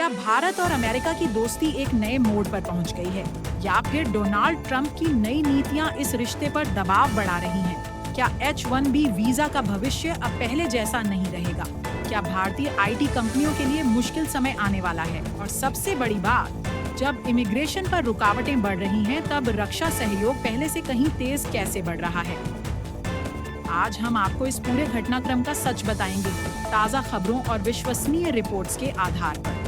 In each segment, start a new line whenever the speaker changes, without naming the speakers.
क्या भारत और अमेरिका की दोस्ती एक नए मोड़ पर पहुंच गई है, या फिर डोनाल्ड ट्रंप की नई नीतियां इस रिश्ते पर दबाव बढ़ा रही हैं? क्या H-1B वीजा का भविष्य अब पहले जैसा नहीं रहेगा? क्या भारतीय आईटी कंपनियों के लिए मुश्किल समय आने वाला है? और सबसे बड़ी बात, जब इमिग्रेशन पर रुकावटें बढ़ रही हैं, तब रक्षा सहयोग पहले से कहीं तेज कैसे बढ़ रहा है? आज हम आपको इस पूरे घटनाक्रम का सच बताएंगे, ताज़ा खबरों और विश्वसनीय रिपोर्ट्स के आधार पर।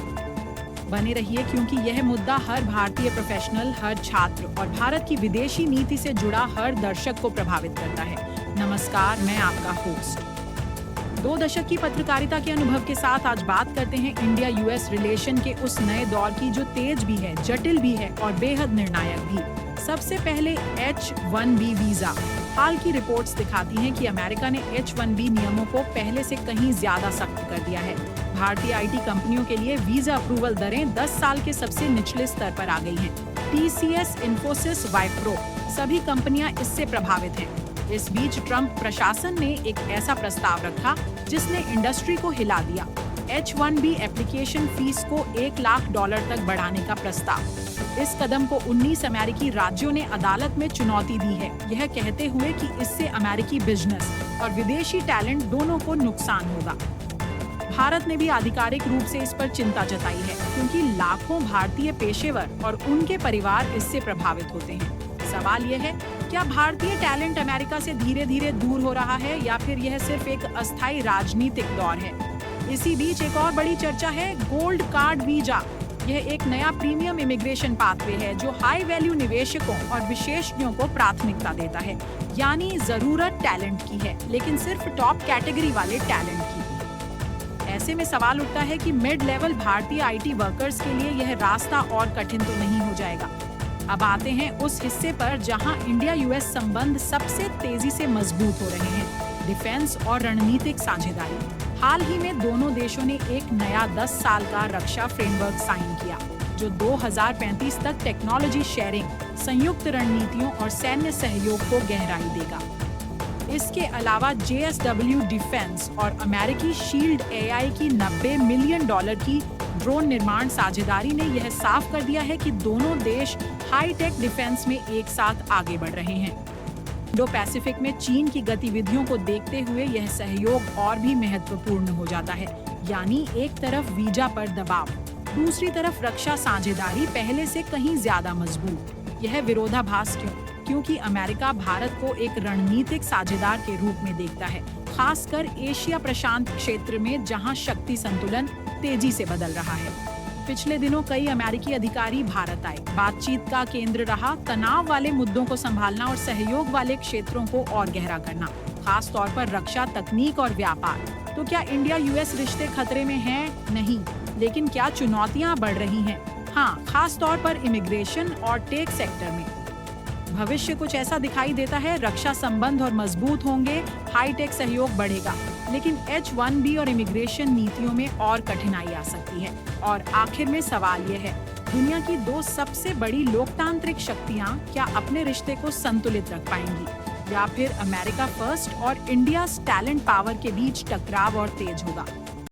बने रहिए, क्योंकि यह मुद्दा हर भारतीय प्रोफेशनल, हर छात्र और भारत की विदेशी नीति से जुड़ा हर दर्शक को प्रभावित करता है। नमस्कार, मैं आपका होस्ट। 2 दशक की पत्रकारिता के अनुभव के साथ आज बात करते हैं इंडिया यूएस रिलेशन के उस नए दौर की, जो तेज भी है, जटिल भी है और बेहद निर्णायक भी। सबसे पहले H-1B वीजा। हाल की रिपोर्ट्स दिखाती हैं कि अमेरिका ने H-1B नियमों को पहले से कहीं ज्यादा सख्त कर दिया है। भारतीय आईटी कंपनियों के लिए वीजा अप्रूवल दरें 10 साल के सबसे निचले स्तर पर आ गई हैं। TCS, इन्फोसिस, वाइप्रो, सभी कंपनियां इससे प्रभावित हैं। इस बीच ट्रंप प्रशासन ने एक ऐसा प्रस्ताव रखा जिसने इंडस्ट्री को हिला दिया। H-1B एप्लीकेशन फीस को $1 लाख तक बढ़ाने का प्रस्ताव। इस कदम को 19 अमेरिकी राज्यों ने अदालत में चुनौती दी है, यह कहते हुए कि इससे अमेरिकी बिजनेस और विदेशी टैलेंट दोनों को नुकसान होगा। भारत ने भी आधिकारिक रूप से इस पर चिंता जताई है, क्योंकि लाखों भारतीय पेशेवर और उनके परिवार इससे प्रभावित होते हैं। सवाल यह है, क्या भारतीय टैलेंट अमेरिका से धीरे धीरे दूर हो रहा है, या फिर यह सिर्फ एक अस्थायी राजनीतिक दौर है? इसी बीच एक और बड़ी चर्चा है गोल्ड कार्ड वीजा। यह एक नया प्रीमियम इमिग्रेशन पाथवे है जो हाई वैल्यू निवेशकों और विशेषज्ञों को प्राथमिकता देता है। यानी जरूरत टैलेंट की है, लेकिन सिर्फ टॉप कैटेगरी वाले टैलेंट की। ऐसे में सवाल उठता है कि मिड लेवल भारतीय आईटी वर्कर्स के लिए यह रास्ता और कठिन तो नहीं हो जाएगा? अब आते हैं उस हिस्से पर जहां इंडिया यूएस संबंध सबसे तेजी से मजबूत हो रहे हैं, डिफेंस और रणनीतिक साझेदारी। हाल ही में दोनों देशों ने एक नया 10 साल का रक्षा फ्रेमवर्क साइन किया, जो 2035 तक टेक्नोलॉजी शेयरिंग, संयुक्त रणनीतियों और सैन्य सहयोग को गहराई देगा। इसके अलावा JSW डिफेंस और अमेरिकी शील्ड AI की $90 मिलियन की ड्रोन निर्माण साझेदारी ने यह साफ कर दिया है कि दोनों देश हाईटेक डिफेंस में एक साथ आगे बढ़ रहे हैं। इंडो पैसिफिक में चीन की गतिविधियों को देखते हुए यह सहयोग और भी महत्वपूर्ण हो जाता है। यानी एक तरफ वीजा पर दबाव, दूसरी तरफ रक्षा साझेदारी पहले से कहीं ज्यादा मजबूत। यह विरोधाभास क्यों? क्योंकि अमेरिका भारत को एक रणनीतिक साझेदार के रूप में देखता है, खासकर एशिया प्रशांत क्षेत्र में, जहां शक्ति संतुलन तेजी से बदल रहा है। पिछले दिनों कई अमेरिकी अधिकारी भारत आए। बातचीत का केंद्र रहा तनाव वाले मुद्दों को संभालना और सहयोग वाले क्षेत्रों को और गहरा करना, खास तौर पर रक्षा, तकनीक और व्यापार। तो क्या इंडिया यूएस रिश्ते खतरे में हैं? नहीं, लेकिन क्या चुनौतियां बढ़ रही हैं? हाँ, खास तौर पर इमिग्रेशन और टेक सेक्टर में। भविष्य कुछ ऐसा दिखाई देता है, रक्षा संबंध और मजबूत होंगे, हाईटेक सहयोग बढ़ेगा, लेकिन H-1B और इमिग्रेशन नीतियों में और कठिनाई आ सकती है। और आखिर में सवाल यह है, दुनिया की 2 सबसे बड़ी लोकतांत्रिक शक्तियां क्या अपने रिश्ते को संतुलित रख पाएंगी, या फिर अमेरिका फर्स्ट और इंडिया टैलेंट पावर के बीच टकराव और तेज होगा?